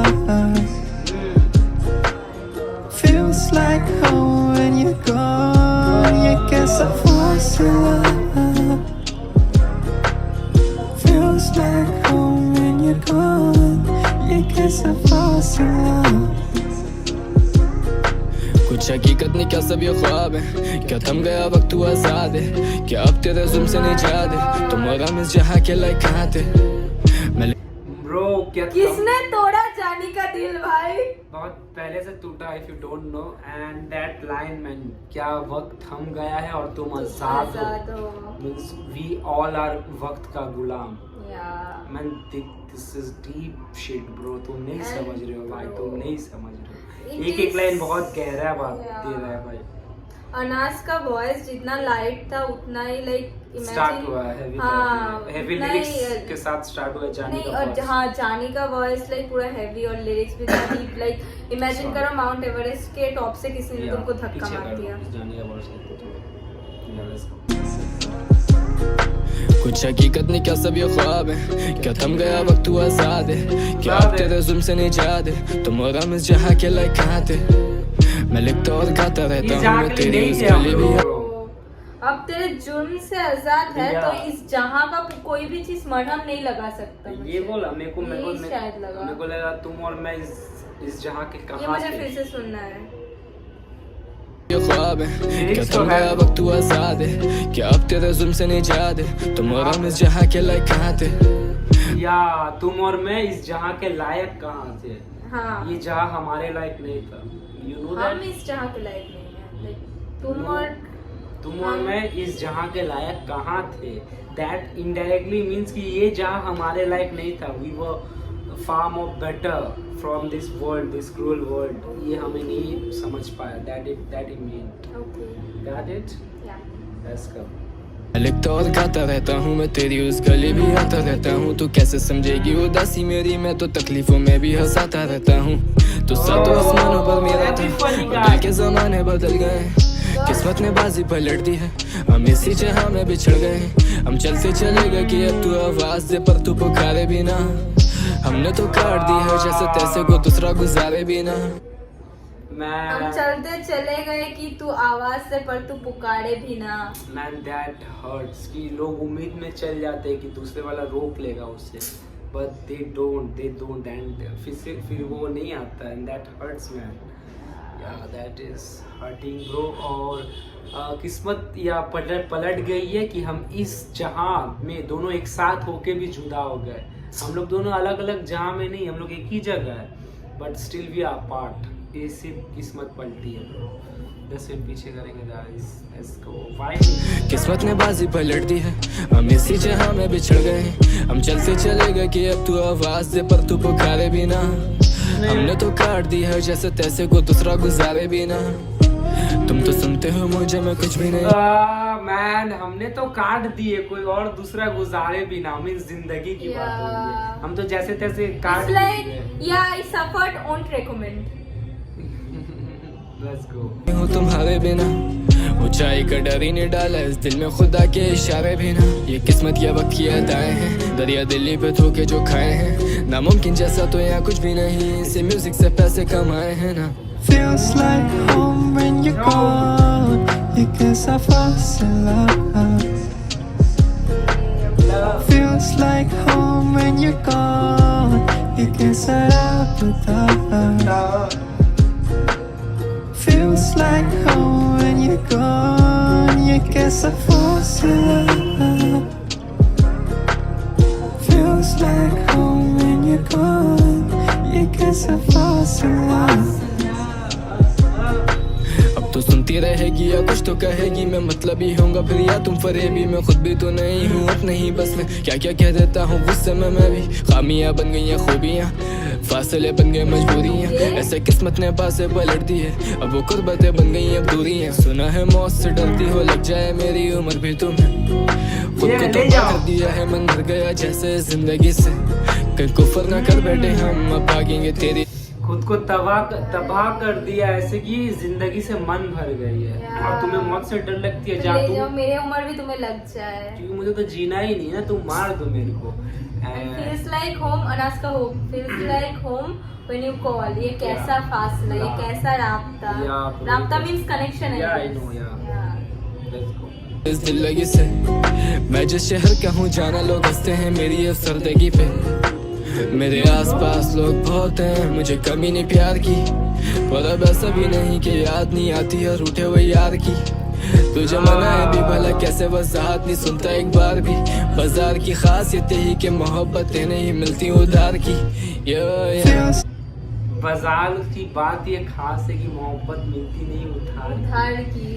D: Feels like home when you're gone, ये कैसा फासला। Feels like home when you're gone, ये कैसा फासला।
C: कुछ हकीकत नहीं क्या सब ये ख्वाब है, क्या थम गया वक्त हुआ आजाद है, क्या अब तेरे जुल्म से निजात है। तुम्हारा मिस जहाँ के लायक कहाँ थे
A: ब्रो? क्या
B: किसने तोड़ा जानी का दिल भाई?
A: बहुत पहले से टूटा if you don't know and that line man, क्या वक्त थम गया है और तुम आजाद हो। मींस वी ऑल आर वक्त का गुलाम। Man this is deep shit bro, तुम नहीं समझ रहे हो भाई, तुम नहीं समझ रहे हो। एक लाइन बहुत गहरा बात दे रहा है भाई।
B: अनास का वॉइस जितना लाइट था उतना ही लाइक
A: स्टार्ट हुआ है हेवी लिरिक्स के साथ स्टार्ट हुआ है जानी
B: नहीं
A: का
B: और
A: voice।
B: हाँ जानी का वॉइस लाइक पूरा हैवी और लिरिक्स भी डीप लाइक इमेजिन करो माउंट एवरेस्ट के टॉप से किसी ने
A: या,
B: तुमको धक्का
A: पीछे
B: मार
A: कर
B: दिया।
A: दो, जानी का voice करते थोड़ा। या, let's go।
C: कुछ हकीकत नहीं क्या सब ये ख्वाब है, क्या थम गया वक्त हुआ आजाद है, क्या अब तेरे जुल्म से निजात है, तुम और हम इस जहाँ के लायक कहाँ थे। मैं लिखता और गाता रहता हूँ मैं तेरी उस गली भी है।
B: अब तेरे जुर्म से आजाद है
A: या।
B: तो इस जहां का कोई भी चीज मरहम नहीं लगा सकता मुझे।
A: ये बोला मेरे को
B: यही शायद लगा।
A: मेरे को लगा तुम और मैं इस जहाँ के
B: ये
A: कहाँ
B: मुझे
A: थे।
B: फिर से सुनना है।
C: ये ख्वाब है, क्या थम गया वक्त हुआ आजाद है, क्या अब तेरे जुल्म से निजात है, तुम और हम इस जहाँ के लायक कहाँ थे।
A: या तुम और मैं इस जहाँ के लायक कहाँ थे।
B: हाँ
A: ये जहाँ हमारे लायक नहीं था। यू नो
B: हम
A: दैट
B: इस जहां के लायक नहीं है लाइक तुम और
A: मैं इस जहाँ के लायक कहाँ थे। दैट इनडायरेक्टली मीन्स कि ये जहाँ हमारे लायक नहीं था। We were far more better from this world, this cruel world. ये हमें नहीं समझ पाया। That it mean
B: okay
A: got it.
B: Yeah
A: let's go.
C: मैं लिखता और गाता रहता हूँ मैं तेरी उस गली भी आता रहता हूँ, तू कैसे समझेगी उदासी मेरी, मैं तो तकलीफों में भी हंसाता रहता हूँ। तू सातों आसमानों पर मेरा था और दिल के जमाने बदल गए, किस्मत ने बाजी पलट दी है, हम इसी जहाँ में बिछड़ गए। हम चलते चले गए कि अब तू आवाज दे पर तू पुकारे भी ना, हमने तो काट दी है जैसे तैसे को दूसरा गुजारे भी ना।
B: हम चलते चले गए कि तू आवाज से पर तू पुकारे भी ना।
A: मैन दैट हर्ट्स कि लोग उम्मीद में चल जाते हैं कि दूसरे वाला रोक लेगा उससे, बट दे डोंट एंड फिर वो नहीं आता एंड दैट हर्ट्स मैन। या दैट इज हर्टिंग ब्रो। और किस्मत या पलट गई है कि हम इस जहां में दोनों एक साथ होके भी जुदा हो गए। हम लोग दोनों अलग अलग जहां में नहीं, हम लोग एक ही जगह है, but still we are part. ये सिर्फ किस्मत पलटी है ब्रो। 10 मिनट पीछे करेंगे गाइस। Let's go. वाई
C: किस्मत ने बाजी पलट दी है, हम इसी जहाँ में बिछड़ गए। हम चलते चले गए कि अब तू आवाज दे पर तू पुकारे भी ना, हमने तो काट दी है जैसे तैसे को दूसरा गुजारे भी ना। तुम तो सुनते हो मुझे मैं कुछ भी नहीं।
A: मैन हमने तो काट दिए, कोई और दूसरा गुजारे भी ना। मीन जिंदगी की बात हो रही है। हम तो जैसे तैसे काट
B: It's like yeah, I suffered, won't recommend.
A: Let's go.
C: हूँ तुम्हारे बिना, ऊंचाई का डर ही नहीं डाला इस दिल में खुदा के इशारे भी ना। ये किस्मत या वक्त की अदाएं हैं, दरिया दिल्ली पे धोखे जो खाए हैं, नामुमकिन जैसा तो यहाँ कुछ भी नहीं, इसे म्यूजिक से पैसे कमाए हैं ना।
D: Feels like home when you're gone. ये कैसा फासला। Feels like home when you're gone. ये कैसा राबता। Feels like home when you're gone. ये कैसा फासला। Feels like home when you're gone. ये कैसा फासला।
C: अब तो सुनती रहेगी या कुछ तो कहेगी, मैं मतलब ही होऊंगा फिर या तुम फरेबी। मैं खुद भी तो नहीं हूँ अब नहीं बस मैं क्या क्या कह देता हूँ गुस्से में मैं भी। खामियां बन गई हैं खूबियाँ, फासले बन गए मजबूरियाँ, ऐसे किस्मत ने बातें पलट दी है, अब वो कुर्बतें बन गई अब दूरियाँ। सुना है मौत से डरती हो, लग जाए मेरी उम्र भी तुम्हें, खुद को तो कर दिया है मन भर गया जैसे जिंदगी से, कहीं कुफर ना कर बैठे हम अब भागेंगे तेरी।
A: खुद को तबाह कर दिया ऐसे कि जिंदगी से मन भर गई है। और तुम्हें मौत से डर लगती है।
B: ले जाओ मेरे उम्र भी तुम्हें लग जाए,
A: क्योंकि मुझे तो जीना ही नहीं है, तुम मार दो मेरे को।
B: feels like home, अनाज का home, feels like home when you call. ये कैसा फासला, ये कैसा राब्ता। राब्ता means connection है।
A: Yeah, I know, yeah. Let's go.
C: इस दिल लगी से मैं जिस शहर का हूँ जाना, लोग हंसते हैं मेरी अफसरदगी पे। मेरे आसपास लोग बहुत हैं, मुझे कमी नहीं प्यार की, पर अब ऐसा भी नहीं कि याद नहीं आती और उठे हुए यार की। तुझे मना है भी भला कैसे वजाहत नहीं सुनता एक बार भी। बाजार की खासियत यही कि मोहब्बतें नहीं मिलती उधार की।
A: बाजार की बात ये खास है कि मोहब्बत मिलती नहीं
B: उधार की।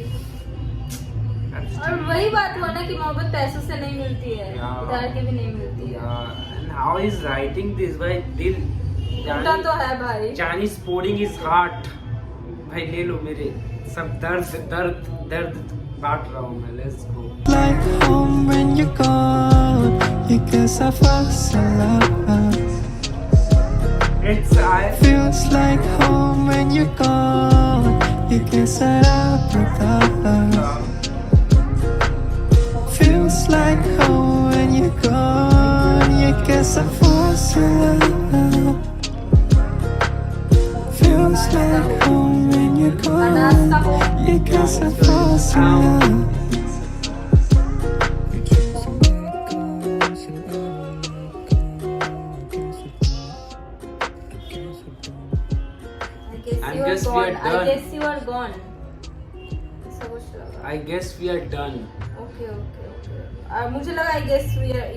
B: और वही बात हुआ ना कि मोहब्बत पैसों से नहीं मिलती है, उधार की भी नहीं मिलती है।
A: How is writing this by दिल
B: उल्टा तो है भाई।
A: Chinese pouring his heart। भाई ले लो मेरे सब दर्द दर्द दर्द बांट रहा हूँ मैं, let's go.
D: like home when you're gone. ये कैसा फासला
A: it's I
D: feels like home when you're gone. ये कैसा पता feels like home when you're gone. ये कैसा फासला feels like home when you're gone. ये कैसा फासला
A: I guess we are
B: I
A: done.
B: guess you are gone. ऐसा कुछ लगा।
A: I guess we are done.
B: Okay, okay, okay. मुझे लगा I guess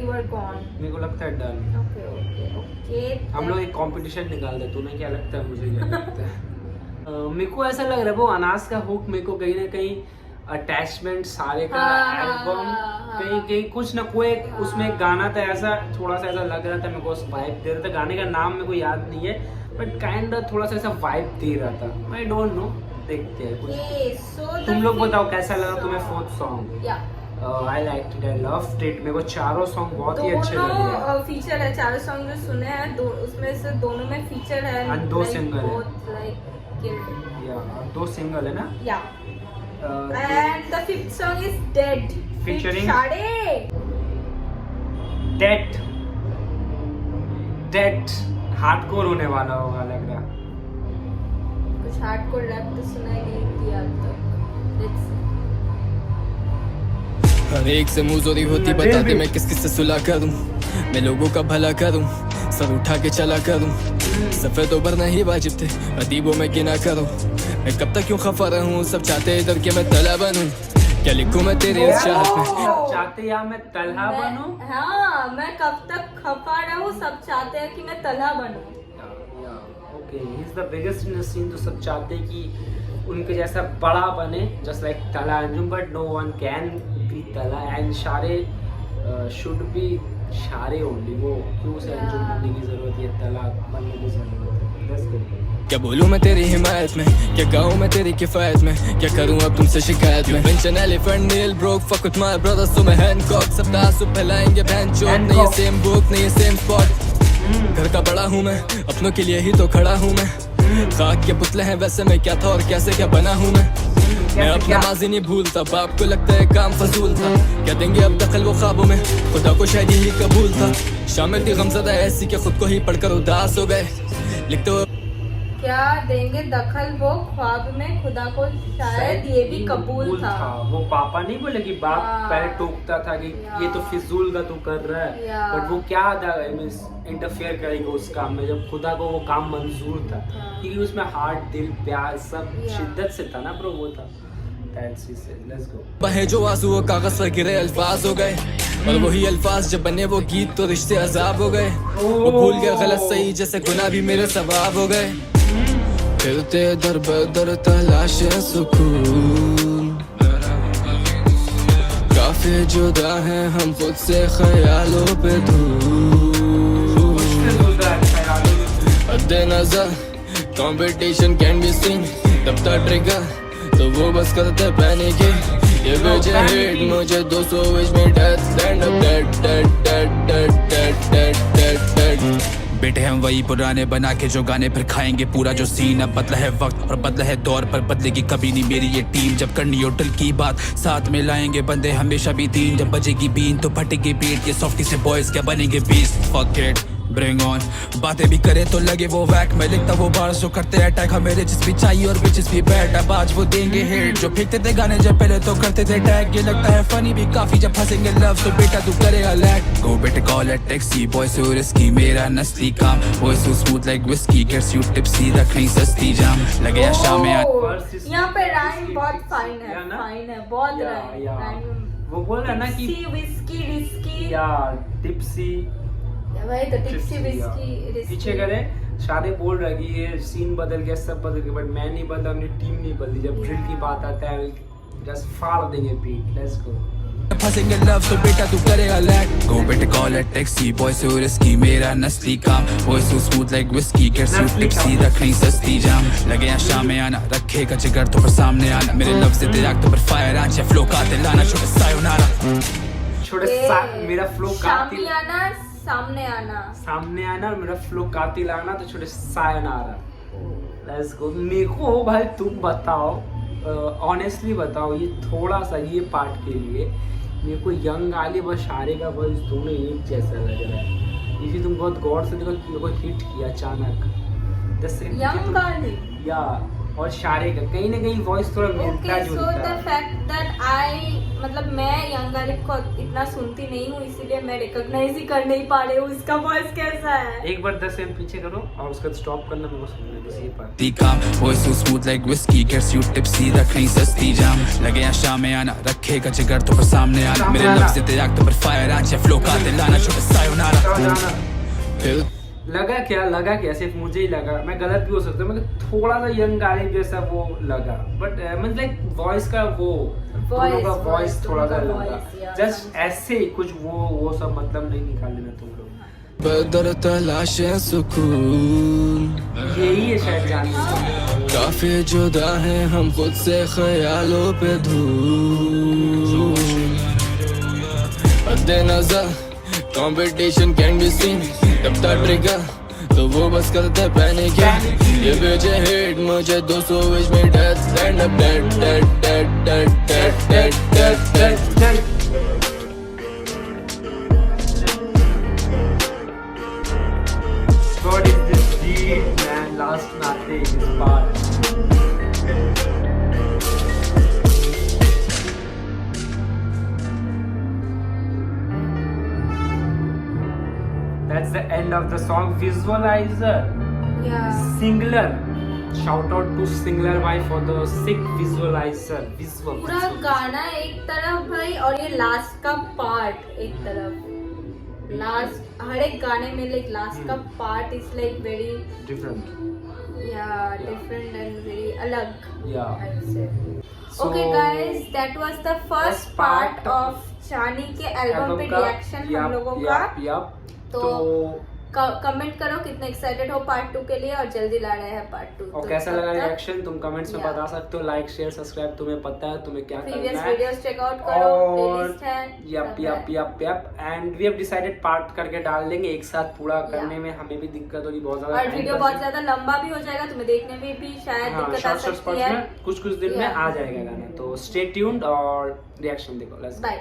B: you are gone.
A: मेरे को लगता है डन।
B: Okay, okay, okay.
A: हम लोग एक कंपटीशन निकाल दे, तुम्हें क्या लगता है, मुझे क्या लगता है। मेरे को ऐसा लग रहा है वो अनास का हुक मेरे को कहीं ना कहीं अटैचमेंट सारे का
B: हाँ,
A: एल्बम
B: हाँ।
A: कहीं कहीं कुछ ना कोई उसमें एक गाना था ऐसा, थोड़ा सा ऐसा लग रहा था मेरे को, वाइब दे रहा था। गाने का नाम मेरे को याद नहीं है, बट काइंड थोड़ा सा ऐसा वाइब दे रहा था। आई डोंट नो, देखते हैं कुछ।
B: Okay, so the
A: तुम लोग
B: fifth
A: बताओ कैसा लगा तुम्हें
B: song.
A: Fourth song.
B: Yeah.
A: I like it, I loved it. मेरे को चारों सॉन्ग बहुत ही अच्छे लगे।
B: दोनों फीचर है, चारों सॉन्ग जो सुने हैं उसमें से दोनों में फीचर है।
A: And दो single है।
B: है।
A: या दो सिंगल है ना।
B: या and the fifth song is dead
A: Featuring?
B: साड़े
A: डेट डेट हार्डकोर होने वाला होगा लग रहा।
B: कुछ हार्डकोर रैप तो सुनाई नहीं दिया अब तक। लेट्स
C: हर एक से मुंहजोरी होती, बता दे मैं किस किस से सुलह करूं, मैं लोगों का भला करूं, सर उठा के चला करूं। सफेद तो भरना ही वाजिब थे, अदीबों में गिना करूं। मैं कब तक क्यों खफा रहूं, सब चाहते इधर के मैं तला बनूं। क्या लिखूं मैं तेरे इस चाहत में,
A: सब चाहते या मैं तलहा बनूं।
B: हाँ, मैं कब तक खफा रहूं, सब चाहते हैं कि मैं तलहा बनूं।
A: Okay, he is the biggest in the scene. तो सब चाहते हैं कि उनके जैसा बड़ा बने, just like Talha Anjum, but no one can be Talha. And Shaare should be Shaare only. वो क्यों से अंजुम बनने की जरूरत है, तला बनने की जरूरत है। Let's go.
C: क्या बोलूं मैं तेरी हिमायत में, क्या गाऊं मैं तेरी किफायत में, क्या करूं अब तुमसे शिकायत में। मेंशन एलिफेंट नील broke fuck with my brothers, तो मैं हैंकॉक। सब तासुब फैलाएंगे बहन चोद, नहीं ये सेम बुक नहीं ये सेम स्पॉट। घर का बड़ा हूं मैं, अपनों के लिए ही तो खड़ा हूं मैं। खाक के पुतले हैं वैसे मैं क्या था और कैसे क्या बना हूं मैं अपना माजी नहीं भूलता, बाप को लगता है काम फजूल था। क्या देंगे अब दखल वो ख्वाबों में, खुदा को शायद ही कबूल था। शामिल थी गमज़दा ऐसी कि खुद को ही पढ़कर उदास हो गए। लिखते हो
B: क्या देंगे दखल वो ख्वाब में, खुदा को शायद ये भी कबूल था।
A: वो पापा नहीं बोले कि बाप
B: हाँ।
A: पहले टोकता था कि ये तो फिजूल का तू कर रहा है,
B: या।
A: बट वो क्या था इंटरफेयर करेगा उस काम में जब खुदा को वो काम मंजूर था,
B: हाँ।
A: क्योंकि उसमें हार्ट दिल प्यार सब
B: या।
A: शिद्दत से था ना ब्रो। वो था That's it. Let's go.
C: बहे जो आंसू वो कागज पर गिरे अल्फाज हो गए, और वही अल्फाज जब बने वो गीत तो रिश्ते अजाब हो गए। वो भूल गया गलत सही जैसे गुनाह भी मेरे सवाब हो गए। फिरते दर बदर तलाशे सुकून, काफी जुदा हैं हम खुद से ख्यालों पे दूर। हद्दे नजर कंपटीशन कैन बी सीन, दबता ट्रिगर तो वो बस करते पैनिक। ये वजह है मुझे 200 विश में death and up dead dead dead dead dead dead dead.
E: बेटे हम वही पुराने बना के जो गाने फिर खाएंगे पूरा जो सीन। अब बदला है वक्त और बदला है दौर, पर बदलेगी कभी नहीं मेरी ये टीम। जब करनी हो दिल की बात साथ में लाएंगे बंदे हमेशा भी तीन। जब बजेगी बीन तो फटेगी बीट, ये सॉफ्टी से बॉयज क्या बनेंगे beast. Fuck it bring on, बातें भी करे तो लगे वो वैक। मैं लिखता वो बार्स जो करते अटैक, हम मेरे जिस भी चाहिए और बिचेस भी बैड। अब आज वो देंगे हिट जो फेंकते थे गाने जब पहले तो करते थे टैग। ये लगता है फनी भी काफी जब फंसेंगे लव, तो बेटा तू करेगा लैग। गो बेटे call at taxi, boy so risky मेरा नस्ली काम। Boy so smooth like whisky, gets you tipsy, रख नहीं सस्ती जाम। लगे शाम में
A: Verse
B: यहाँ पे राइम बहुत फाइन है,
A: या ना?
B: फाइन है बहुत
A: या,
B: राइम।
A: वो बोल रहा है ना कि
B: विस्की रिस्की,
A: या टिप्सी
B: वही तो टिप्सी विस्की रिस्की।
A: पीछे करे शादी बोल रहा है कि ये सीन बदल गया सब बदल गया, बट मैं नहीं बदला, अपनी टीम नहीं बदली। जब ड्रिल की बात आता है जस्ट फाड़ देंगे पीठ। Let's go.
E: फंसेंगे लव तो बेटा तू करेगा लैक गो बेटे call it taxi boy so risky मेरा नस्ली काम boy so smooth like whisky gets you tipsy रखें सस्ती जाम लगे यहाँ शाम में आना रखेगा जिगर तो पर सामने आना मेरे लव से तेरे आंख तो पर फायर आंच या फ्लो काते लाना छोटे सायोनारा
A: मेरा फ्लो कातिल
B: शामियाना
A: सामने आना और मेरा फ्लो कातिल आना तो छोटे सायोनारा लेट्स गो। मेरे को भाई तुम बताओ ऑनेस्टली बताओ ये थोड़ा सा ये पार्ट के लिए मेरे को यंग आली व शारे का वॉइस दोनों एक जैसा लग रहा है। इसी तुम बहुत गौर से देखो मेरे को हिट किया अचानक
B: यंग आली
A: या और शारे का कहीं ना कहीं वॉइस थोड़ा मिलता
B: सो
A: जुलता
B: द
A: है।
B: फैक्ट दैट आई मतलब मैं यंग आलिफ को इतना सुनती नहीं हूँ इसीलिए मैं रिकॉग्नाइज ही कर नहीं पा रही हूँ इसका वॉइस कैसा है।
A: एक बार 10 सेकंड पीछे करो और उसका स्टॉप करना मेरे को सुनना है इसी पर।
E: ती काम boy so smooth like whisky gets you tipsy रखें सस्ती जाम लगे यहाँ शाम में आना रखेगा जिगर तो पर सामने आना मेरे लव से तेरे आंख तो पर फायर आंच या फ्लो काते लाना छोटे सायोनारा
A: लगा क्या सिर्फ मुझे ही लगा, मैं गलत भी हो सकता हूँ, मतलब थोड़ा सा यंग गाने जैसा वो लगा बट मतलब लाइक वॉइस का वॉइस थोड़ा सा लगा जस्ट ऐसे ही कुछ वो सब मतलब नहीं निकाल लेना तुम लोग।
D: बदर तलाशे सुकून
A: यही है शायद जानने
D: काफी जुदा है हम खुद से ख्यालों पे धूल हद नजर कंपटीशन कैन बी सीन दबता ट्रिगर तो वो बस करते पहने क्या ये भेजे हिट मुझे 200 विच में death stand up dead dead dead dead dead dead dead dead
A: What is this beat man? Last nothing is part. That's the end of the song. Visualizer.
B: Yeah.
A: Singular. Shout out to Singular Y for the sick visualizer. Visual.
B: पूरा गाना एक तरफ भाई और ये लास्ट का पार्ट एक तरफ लास्ट हर एक गाने में लाइक लास्ट का part is like very
A: Different.
B: Different and very अलग
A: Yeah.
B: I would say.
A: So,
B: Okay guys, that was the first part of चानी के एल्बम पे रिएक्शन हम लोगों का। तो कमेंट करो कितने एक्साइटेड हो पार्ट 2 के लिए और जल्दी ला रहे हैं पार्ट 2।
A: और कैसा लगा रिएक्शन तुम कमेंट्स में बता सकते हो। लाइक शेयर सब्सक्राइब तुम्हें पता है तुम्हें क्या करना
B: प्रीवियस
A: है।
B: वीडियोस चेक आउट करो प्लेलिस्ट है।
A: Yup and we have decided part करके डाल देंगे एक साथ पूरा करने में हमें भी दिक्कत होगी बहुत ज्यादा
B: और वीडियो बहुत ज्यादा लंबा भी हो जाएगा तुम्हें देखने में भी शायद दिक्कत आ सकती है।
A: कुछ दिन में आ जाएगा गाना तो स्टे ट्यून्ड और रिएक्शन देखो। Let's
B: bye.